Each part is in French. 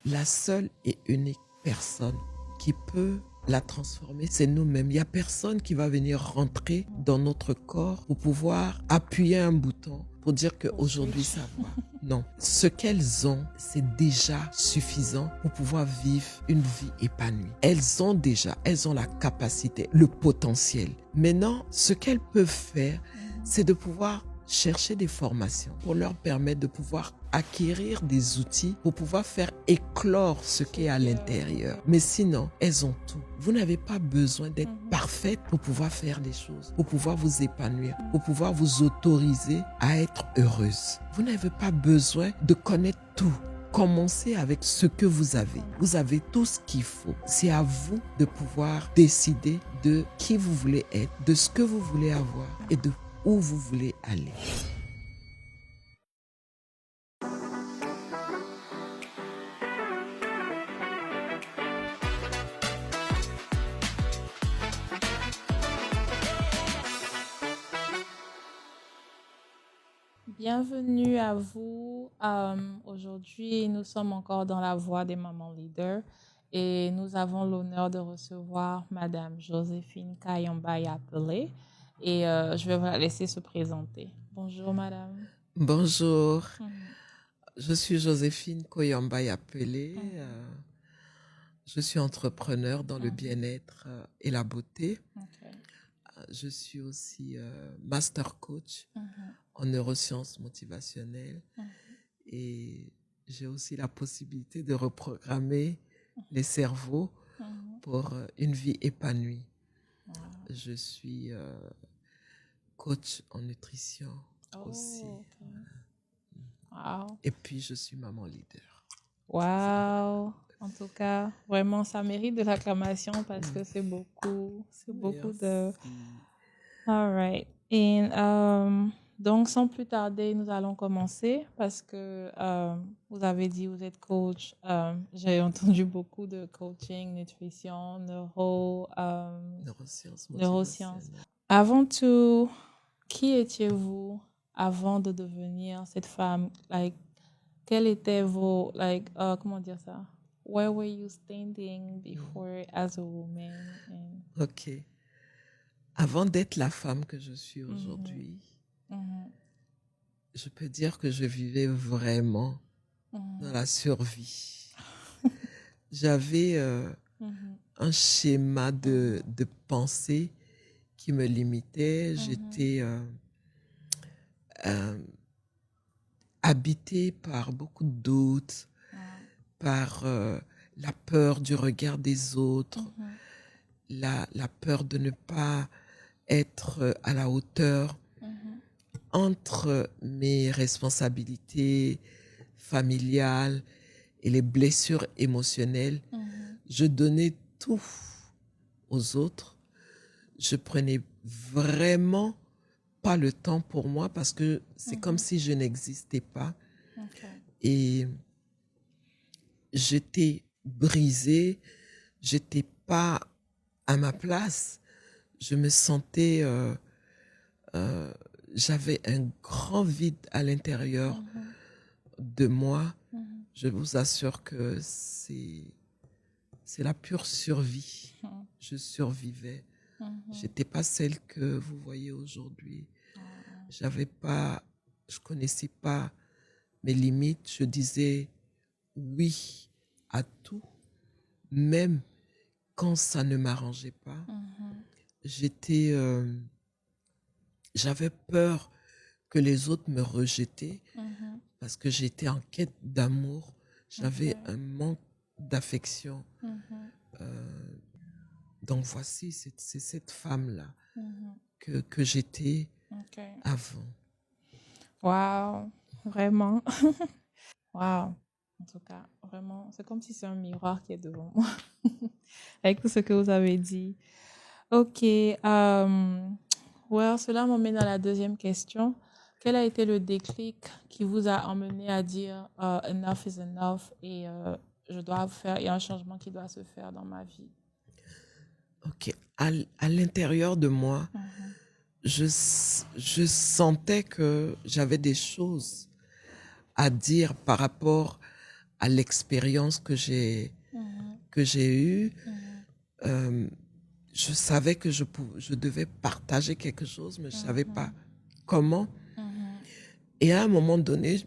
La seule et unique personne qui peut la transformer, c'est nous-mêmes. Il n'y a personne qui va venir rentrer dans notre corps pour pouvoir appuyer un bouton pour dire qu'aujourd'hui ça va. Non. Ce qu'elles ont, c'est déjà suffisant pour pouvoir vivre une vie épanouie. Elles ont la capacité, le potentiel. Maintenant, ce qu'elles peuvent faire, c'est de pouvoir chercher des formations pour leur permettre de pouvoir acquérir des outils pour pouvoir faire éclore ce qui est à l'intérieur. Mais sinon, elles ont tout. Vous n'avez pas besoin d'être parfaite pour pouvoir faire des choses, pour pouvoir vous épanouir, pour pouvoir vous autoriser à être heureuse. Vous n'avez pas besoin de connaître tout. Commencez avec ce que vous avez. Vous avez tout ce qu'il faut. C'est à vous de pouvoir décider de qui vous voulez être, de ce que vous voulez avoir et de où vous voulez aller. Bienvenue à vous. Aujourd'hui, nous sommes encore dans la voie des mamans leaders et nous avons l'honneur de recevoir Madame Joséphine Kayomba-Yapele et je vais vous la laisser se présenter. Bonjour Madame. Bonjour, je suis Joséphine Koyamba-Yapele. Je suis entrepreneur dans le bien-être et la beauté. Okay. Je suis aussi master coach en neurosciences motivationnelles et j'ai aussi la possibilité de reprogrammer les cerveaux pour une vie épanouie. Je suis coach en nutrition aussi. Okay. Wow. Et puis, je suis maman leader. Wow. En tout cas, vraiment, ça mérite de l'acclamation parce que c'est beaucoup de... All right. Et donc, sans plus tarder, nous allons commencer parce que vous avez dit vous êtes coach. J'ai entendu beaucoup de coaching, nutrition, neurosciences. Avant tout, qui étiez-vous avant de devenir cette femme? Like, quel était vos, comment dire ça? Where were you standing before as a woman? Ok. Avant d'être la femme que je suis aujourd'hui, je peux dire que je vivais vraiment dans la survie. J'avais un schéma de pensée qui me limitait. J'étais habitée par beaucoup de doutes, par la peur du regard des autres, la peur de ne pas être à la hauteur. Entre mes responsabilités familiales et les blessures émotionnelles, je donnais tout aux autres. Je prenais vraiment pas le temps pour moi parce que c'est comme si je n'existais pas. Et j'étais brisée, j'étais pas à ma place. Je me sentais... j'avais un grand vide à l'intérieur de moi. Je vous assure que c'est la pure survie. Je survivais. J'étais pas celle que vous voyez aujourd'hui. Je connaissais pas mes limites. Je disais oui à tout, même quand ça ne m'arrangeait pas. J'avais peur que les autres me rejetaient parce que j'étais en quête d'amour. J'avais un manque d'affection. Donc voici, c'est cette femme-là que j'étais avant. Wow, vraiment. Wow. En tout cas, vraiment, c'est comme si c'est un miroir qui est devant moi avec tout ce que vous avez dit. Ok. Cela m'emmène à la deuxième question. Quel a été le déclic qui vous a emmené à dire enough is enough et il y a un changement qui doit se faire dans ma vie? Ok. À l'intérieur de moi, je sentais que j'avais des choses à dire par rapport à l'expérience que j'ai eue. Je savais que je devais partager quelque chose, mais je ne savais pas comment. Et à un moment donné,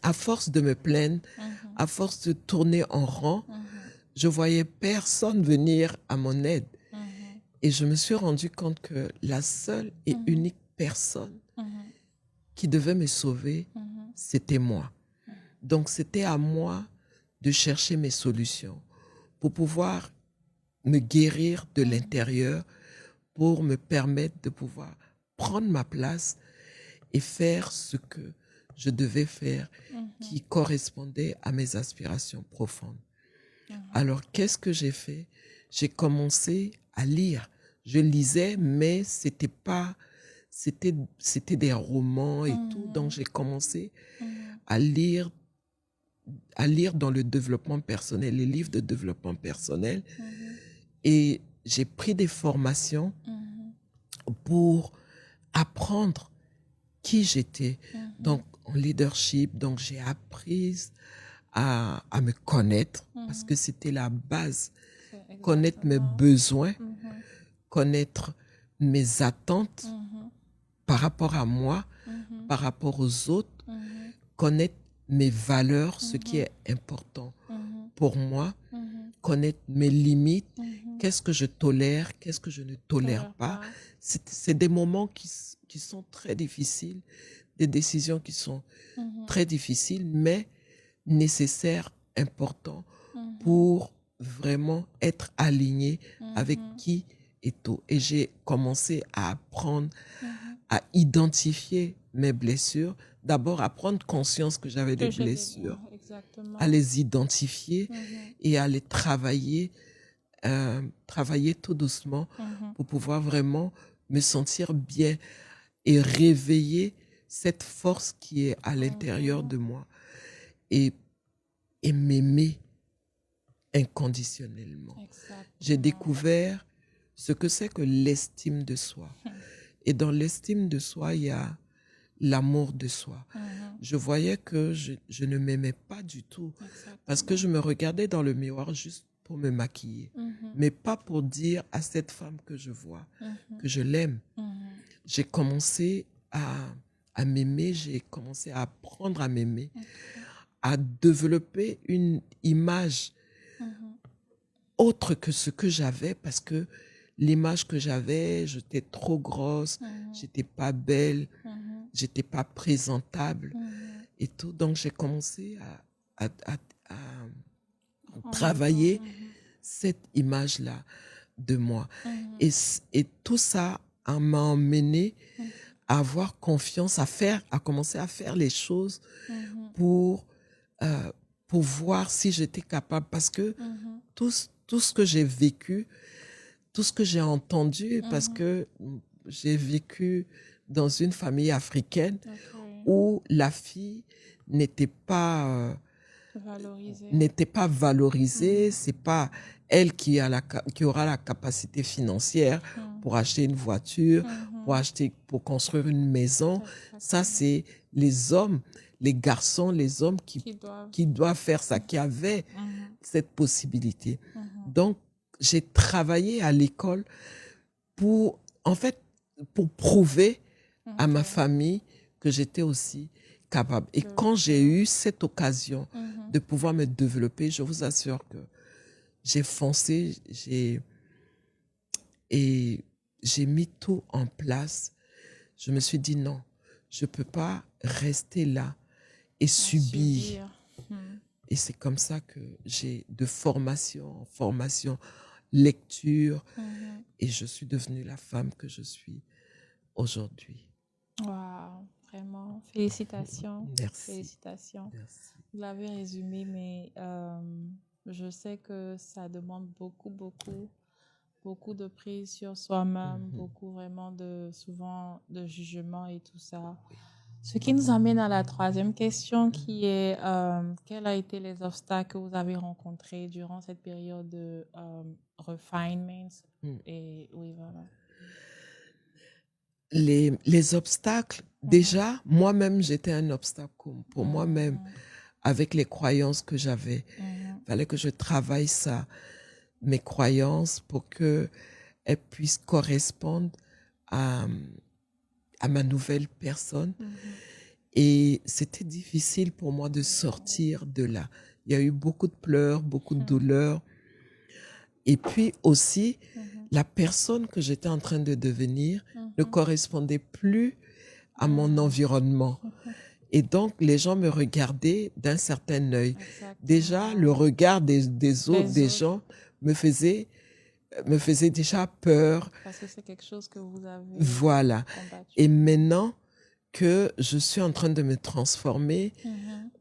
à force de me plaindre, à force de tourner en rond, je voyais personne venir à mon aide. Et je me suis rendu compte que la seule et unique personne qui devait me sauver, c'était moi. Donc, c'était à moi de chercher mes solutions pour pouvoir me guérir de l'intérieur, pour me permettre de pouvoir prendre ma place et faire ce que je devais faire qui correspondait à mes aspirations profondes. Alors, qu'est-ce que j'ai fait? J'ai commencé à lire. Je lisais, mais c'était des romans et tout. Donc, j'ai commencé à lire dans le développement personnel, les livres de développement personnel. Et j'ai pris des formations pour apprendre qui j'étais. Donc, en leadership, donc j'ai appris à me connaître parce que c'était la base. Connaître mes besoins, connaître mes attentes par rapport à moi, par rapport aux autres, connaître mes valeurs, ce qui est important pour moi, connaître mes limites, qu'est-ce que je tolère, qu'est-ce que je ne tolère pas. C'est des moments qui sont très difficiles, des décisions qui sont très difficiles, mais nécessaires, importants pour vraiment être aligné avec qui est tout. Et j'ai commencé à apprendre à identifier mes blessures, d'abord à prendre conscience que j'avais des blessures, à les identifier et à les travailler tout doucement pour pouvoir vraiment me sentir bien et réveiller cette force qui est à l'intérieur de moi et m'aimer inconditionnellement. J'ai découvert ce que c'est que l'estime de soi. Et dans l'estime de soi, il y a l'amour de soi. Je voyais que je ne m'aimais pas du tout parce que je me regardais dans le miroir juste pour me maquiller, mais pas pour dire à cette femme que je vois que je l'aime. J'ai commencé à m'aimer, j'ai commencé à apprendre à m'aimer, à développer une image autre que ce que j'avais parce que l'image que j'avais, j'étais trop grosse, j'étais pas belle, j'étais pas présentable et tout. Donc, j'ai commencé à travailler cette image-là de moi. Et tout ça m'a emmené à avoir confiance, à commencer à faire les choses pour voir si j'étais capable. Parce que tout ce que j'ai vécu, tout ce que j'ai entendu, parce que j'ai vécu dans une famille africaine où la fille n'était pas valorisée. C'est pas elle qui aura la capacité financière pour acheter une voiture, pour construire une maison. Ça, c'est les hommes, les garçons, les hommes qui doivent faire ça, qui avaient cette possibilité. Donc, j'ai travaillé à l'école pour prouver à ma famille que j'étais aussi capable. Et quand j'ai eu cette occasion de pouvoir me développer, je vous assure que j'ai foncé, j'ai mis tout en place. Je me suis dit non, je ne peux pas rester là et subir. Et c'est comme ça que j'ai de formation en formation, lecture, et je suis devenue la femme que je suis aujourd'hui. Wow, vraiment, félicitations. Merci. Félicitations. Merci. Vous l'avez résumé, mais je sais que ça demande beaucoup de prise sur soi-même, beaucoup vraiment souvent de jugement et tout ça. Oui. Ce qui nous amène à la troisième question qui est quels ont été les obstacles que vous avez rencontrés durant cette période de refinement? Et oui, voilà. Les obstacles, déjà, moi-même, j'étais un obstacle pour moi-même avec les croyances que j'avais. Il fallait que je travaille ça, mes croyances, pour qu'elles puissent correspondre à ma nouvelle personne. Et c'était difficile pour moi de sortir de là. Il y a eu beaucoup de pleurs, beaucoup de douleurs. Et puis aussi, la personne que j'étais en train de devenir ne correspondait plus à mon environnement. Et donc, les gens me regardaient d'un certain œil. Exactement. Déjà, le regard des autres, des gens, me faisait déjà peur. Parce que c'est quelque chose que vous avez Voilà. combattu. Et maintenant que je suis en train de me transformer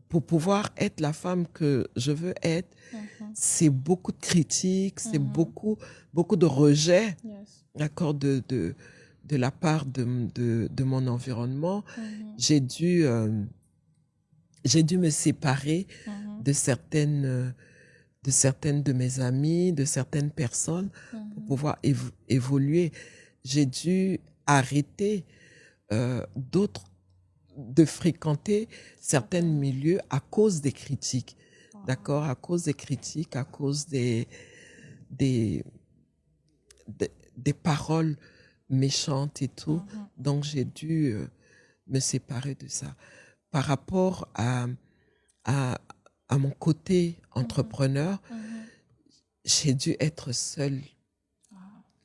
pour pouvoir être la femme que je veux être, c'est beaucoup de critiques, c'est beaucoup de rejets, Yes. d'accord, de la part de mon environnement. J'ai dû me séparer de certaines de mes amis, de certaines personnes pour pouvoir évoluer. J'ai dû arrêter de fréquenter certains milieux à cause des critiques. D'accord, à cause des critiques, à cause des paroles méchantes et tout. Donc, j'ai dû me séparer de ça. Par rapport à mon côté entrepreneur, j'ai dû être seule.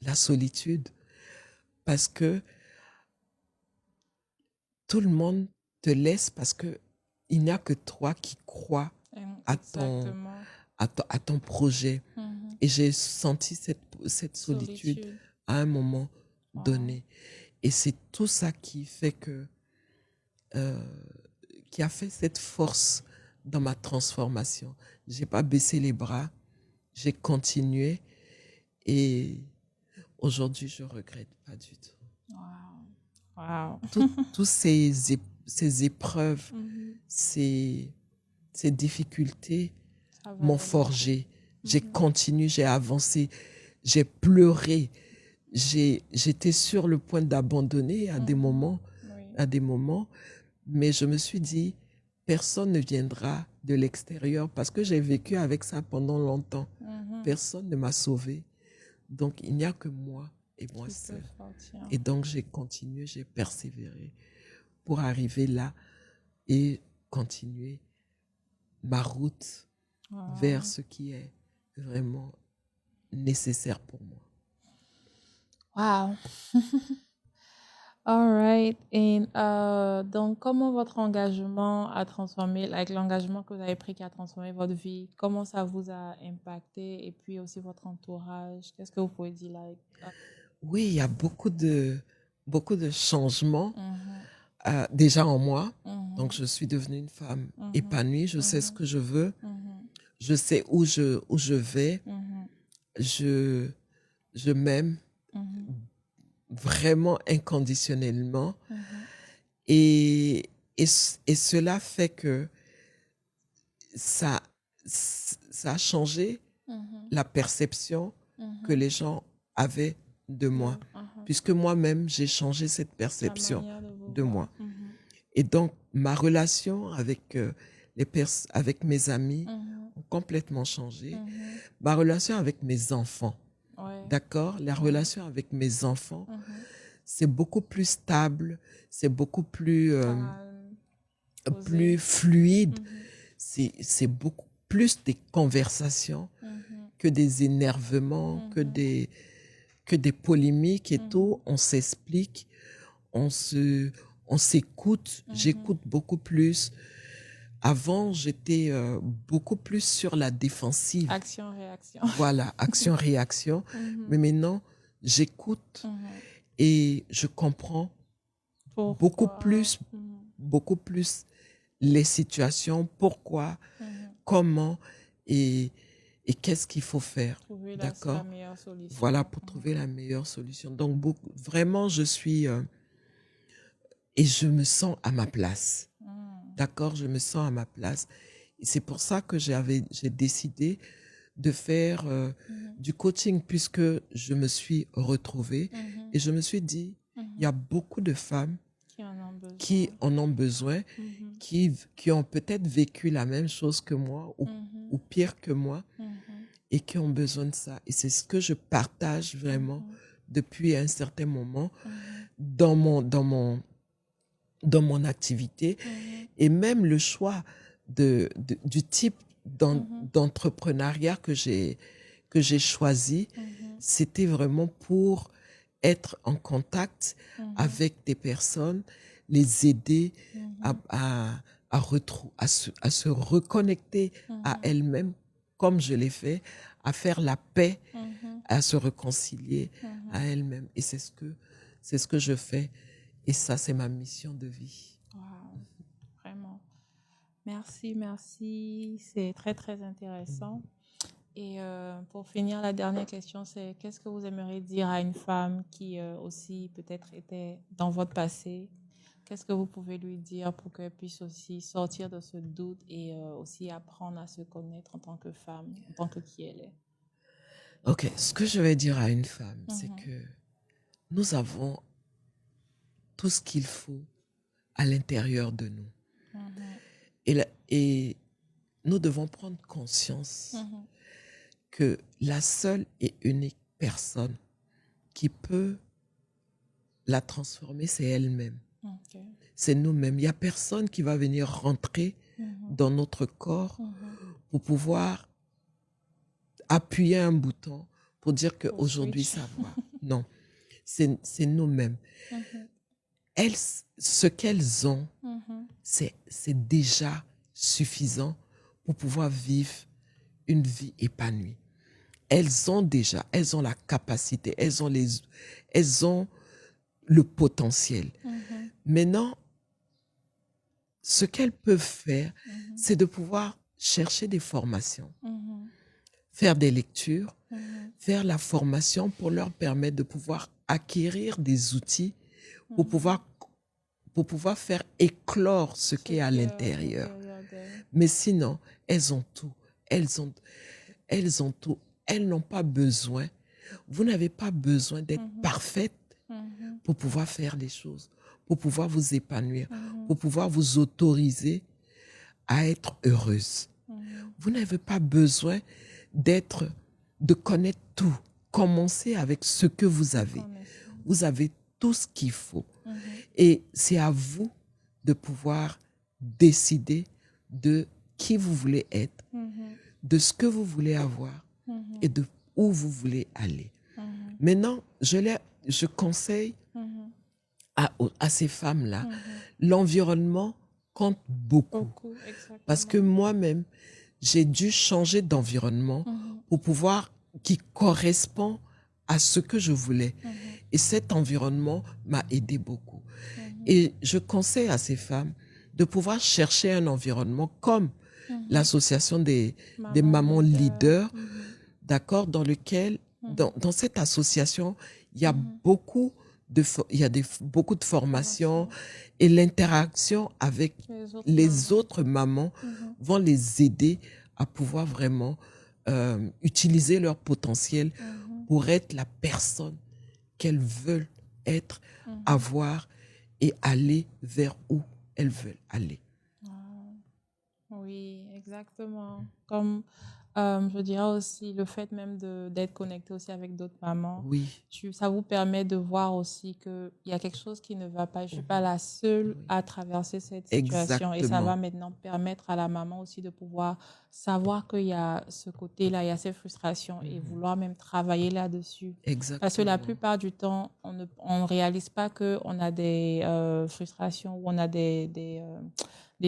La solitude. Parce que tout le monde te laisse parce que il n'y a que toi qui crois à ton projet. Et j'ai senti cette solitude à un moment donné. Et c'est tout ça qui fait qui a fait cette force dans ma transformation. J'ai pas baissé les bras, j'ai continué et aujourd'hui je regrette pas du tout. Wow. Tous ces épreuves, ces difficultés m'ont forgé. J'ai continué, j'ai avancé, j'ai pleuré. J'étais sur le point d'abandonner à des moments, mais je me suis dit, personne ne viendra de l'extérieur parce que j'ai vécu avec ça pendant longtemps. Personne ne m'a sauvée. Donc, il n'y a que moi et moi seule. Et donc, j'ai continué, j'ai persévéré pour arriver là et continuer ma route vers ce qui est vraiment nécessaire pour moi. Wow. All right. Et donc, comment votre engagement a transformé, like l'engagement que vous avez pris qui a transformé votre vie, comment ça vous a impacté et puis aussi votre entourage? Qu'est-ce que vous pouvez dire like? Oui, il y a beaucoup de changements déjà en moi. Donc, je suis devenue une femme épanouie. Je sais ce que je veux. Je sais où je vais. Je m'aime vraiment inconditionnellement. Et cela fait que ça a changé la perception que les gens avaient de moi. Puisque moi-même, j'ai changé cette perception de moi. Et donc, ma relation avec, avec mes amis ont complètement changé. Ma relation avec mes enfants, d'accord? La relation avec mes enfants, c'est beaucoup plus stable, c'est beaucoup plus, plus fluide. C'est beaucoup plus des conversations que des énervements, que des polémiques et tout. On s'explique, on s'écoute. J'écoute beaucoup plus. Avant, j'étais beaucoup plus sur la défensive. Action-réaction. Voilà, action-réaction. Mais maintenant, j'écoute et je comprends beaucoup plus les situations, pourquoi, comment et qu'est-ce qu'il faut faire. D'accord? Voilà, pour trouver la meilleure solution. Donc, vraiment, je suis... et je me sens à ma place. D'accord? Je me sens à ma place. Et c'est pour ça que j'ai décidé de faire du coaching puisque je me suis retrouvée. Et je me suis dit, il y a beaucoup de femmes qui en ont besoin, qui ont peut-être vécu la même chose que moi ou pire que moi et qui ont besoin de ça. Et c'est ce que je partage vraiment depuis un certain moment dans mon activité et même le choix du type d'entrepreneuriat que j'ai choisi, c'était vraiment pour être en contact avec des personnes, les aider à se reconnecter à elles-mêmes comme je l'ai fait, à faire la paix, à se réconcilier à elles-mêmes. Et c'est ce que je fais. Et ça, c'est ma mission de vie. Wow, vraiment. Merci, merci. C'est très, très intéressant. Et pour finir, la dernière question, c'est qu'est-ce que vous aimeriez dire à une femme qui aussi peut-être était dans votre passé? Qu'est-ce que vous pouvez lui dire pour qu'elle puisse aussi sortir de ce doute et aussi apprendre à se connaître en tant que femme, en tant que qui elle est? Ok, ce que je vais dire à une femme, c'est que nous avons tout ce qu'il faut à l'intérieur de nous. Et nous devons prendre conscience que la seule et unique personne qui peut la transformer, c'est elle-même. C'est nous-mêmes. Il n'y a personne qui va venir rentrer dans notre corps pour pouvoir appuyer un bouton pour dire qu'aujourd'hui ça va. Non, c'est nous-mêmes. Elles, ce qu'elles ont, c'est déjà suffisant pour pouvoir vivre une vie épanouie. Elles ont la capacité, elles ont le potentiel. Maintenant, ce qu'elles peuvent faire, c'est de pouvoir chercher des formations, faire des lectures, faire la formation pour leur permettre de pouvoir acquérir des outils pour pouvoir faire éclore ce qui est à l'intérieur. Mais sinon, elles ont tout. Elles ont tout. Elles n'ont pas besoin. Vous n'avez pas besoin d'être parfaite pour pouvoir faire les choses, pour pouvoir vous épanouir, pour pouvoir vous autoriser à être heureuse. Vous n'avez pas besoin de connaître tout. Commencez avec ce que vous avez. Vous avez tout ce qu'il faut. Et c'est à vous de pouvoir décider de qui vous voulez être, de ce que vous voulez avoir et de où vous voulez aller. Maintenant, je conseille à ces femmes-là, l'environnement compte beaucoup. Parce que moi-même, j'ai dû changer d'environnement pour pouvoir qui correspond à ce que je voulais. Et cet environnement m'a aidé beaucoup. Et je conseille à ces femmes de pouvoir chercher un environnement comme l'association des mamans leaders, d'accord, dans lequel, dans cette association, il y a beaucoup de formations et l'interaction avec les autres mamans vont les aider à pouvoir vraiment utiliser leur potentiel pour être la personne qu'elles veulent être, avoir et aller vers où elles veulent aller. Oui, exactement. Comme je dirais aussi le fait même d'être connecté aussi avec d'autres mamans. Oui. Ça vous permet de voir aussi qu'il y a quelque chose qui ne va pas. Je ne suis pas la seule à traverser cette situation. Exactement. Et ça va maintenant permettre à la maman aussi de pouvoir savoir qu'il y a ce côté-là, il y a ces frustrations et vouloir même travailler là-dessus. Exactement. Parce que la plupart du temps, on ne réalise pas qu'on a des frustrations ou on a des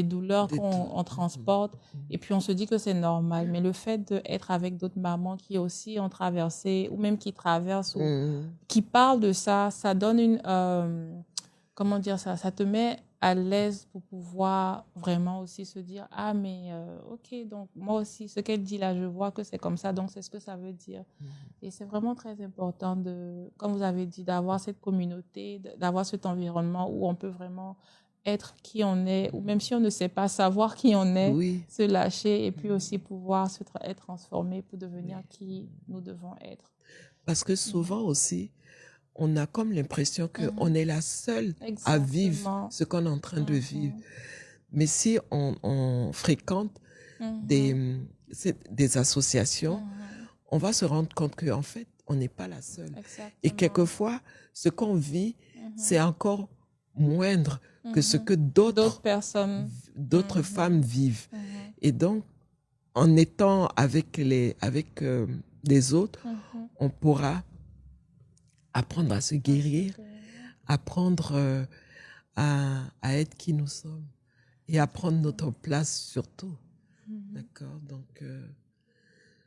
douleurs qu'on transporte et puis on se dit que c'est normal. Mais le fait d'être avec d'autres mamans qui aussi ont traversé ou même qui traversent ou qui parlent de ça, ça donne une... comment dire ça? Ça te met à l'aise pour pouvoir vraiment aussi se dire « Ah, mais ok, donc moi aussi, ce qu'elle dit là, je vois que c'est comme ça, donc c'est ce que ça veut dire. » Et c'est vraiment très important comme vous avez dit, d'avoir cette communauté, d'avoir cet environnement où on peut vraiment être qui on est, ou même si on ne sait pas savoir qui on est, se lâcher et puis aussi pouvoir être transformé pour devenir qui nous devons être. Parce que souvent aussi, on a comme l'impression qu'on est la seule à vivre ce qu'on est en train de vivre. Mais si on fréquente Mhm. des associations, Mhm. on va se rendre compte qu'en fait, on n'est pas la seule. Et Exactement. quelquefois, ce qu'on vit, c'est Mhm. encore moindre que ce Mhm. que D'autres d'autres personnes. d'autres Mhm. femmes vivent. Mhm. Et donc, en étant avec les autres, Mhm. on pourra apprendre à se guérir, apprendre à être qui nous sommes et à prendre notre place surtout. Mhm. D'accord? Donc,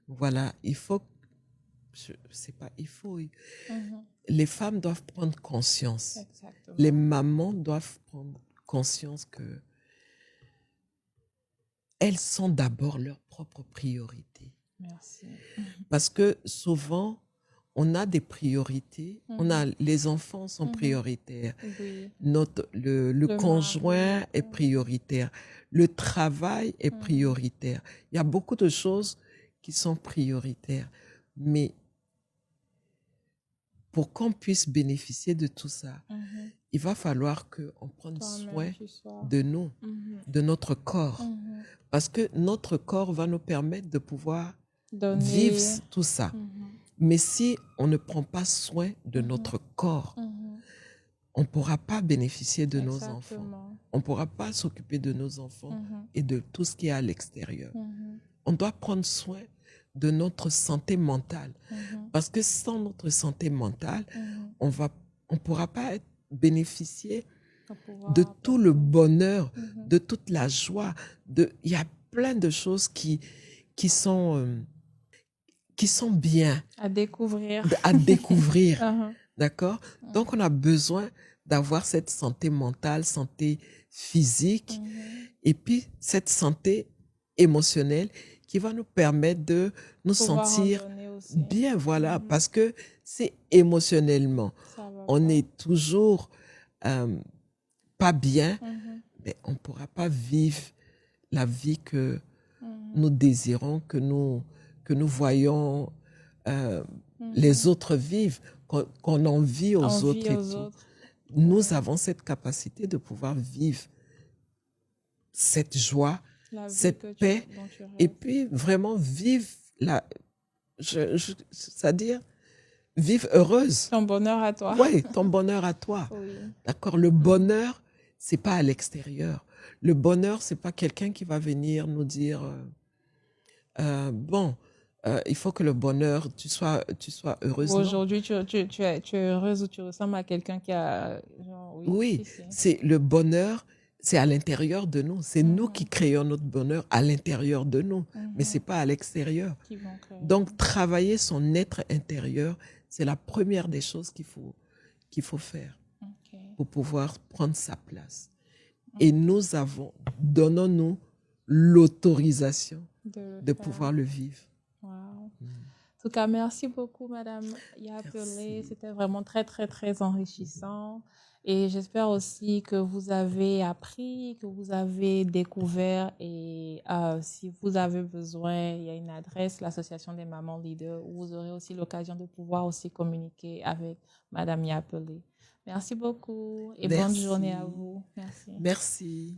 voilà, il faut, je sais pas, il faut, Mhm. les femmes doivent prendre conscience. Exactement. Les mamans doivent prendre conscience que elles sont d'abord leur propre priorité. Merci. Parce que souvent, on a des priorités. On a, les enfants sont prioritaires. Oui. Le conjoint mari. est prioritaire. Le travail est prioritaire. Il y a beaucoup de choses qui sont prioritaires. Mais pour qu'on puisse bénéficier de tout ça, il va falloir qu'on prenne soin de nous, de notre corps. Parce que notre corps va nous permettre de pouvoir vivre tout ça. Mais si on ne prend pas soin de notre corps, on ne pourra pas bénéficier de nos enfants. On ne pourra pas s'occuper de nos enfants et de tout ce qui est à l'extérieur. On doit prendre soin de notre santé mentale. Parce que sans notre santé mentale, on ne pourra pas bénéficier de tout le bonheur, de toute la joie. Il y a plein de choses qui sont bien à découvrir. D'accord? Donc, on a besoin d'avoir cette santé mentale, santé physique, et puis cette santé émotionnelle qui va nous permettre de nous sentir bien, voilà, parce que c'est émotionnellement. On est toujours pas bien, mais on ne pourra pas vivre la vie que nous désirons, que nous voyons les autres vivent, qu'on envie aux autres et tout. Nous avons cette capacité de pouvoir vivre cette joie, cette paix, et puis vraiment vivre c'est-à-dire vivre heureuse. Ton bonheur à toi. Oui, ton bonheur à toi. Oui. D'accord? Le bonheur, c'est pas à l'extérieur. Le bonheur, c'est pas quelqu'un qui va venir nous dire bon, il faut que le bonheur, tu sois heureuse. Aujourd'hui, tu es heureuse ou tu ressembles à quelqu'un qui a... Genre, oui, c'est le bonheur, c'est à l'intérieur de nous. C'est nous qui créons notre bonheur à l'intérieur de nous, mais c'est pas à l'extérieur. Donc, travailler son être intérieur, c'est la première des choses qu'il faut faire pour pouvoir prendre sa place. Et nous avons, donnons-nous l'autorisation de pouvoir le vivre. Wow. En tout cas, merci beaucoup, Madame Yapele. C'était vraiment très, très, très enrichissant. Et j'espère aussi que vous avez appris, que vous avez découvert. Et si vous avez besoin, il y a une adresse, l'Association des mamans leaders, où vous aurez aussi l'occasion de pouvoir aussi communiquer avec Madame Yapele. Merci beaucoup et bonne journée à vous. Merci. Merci.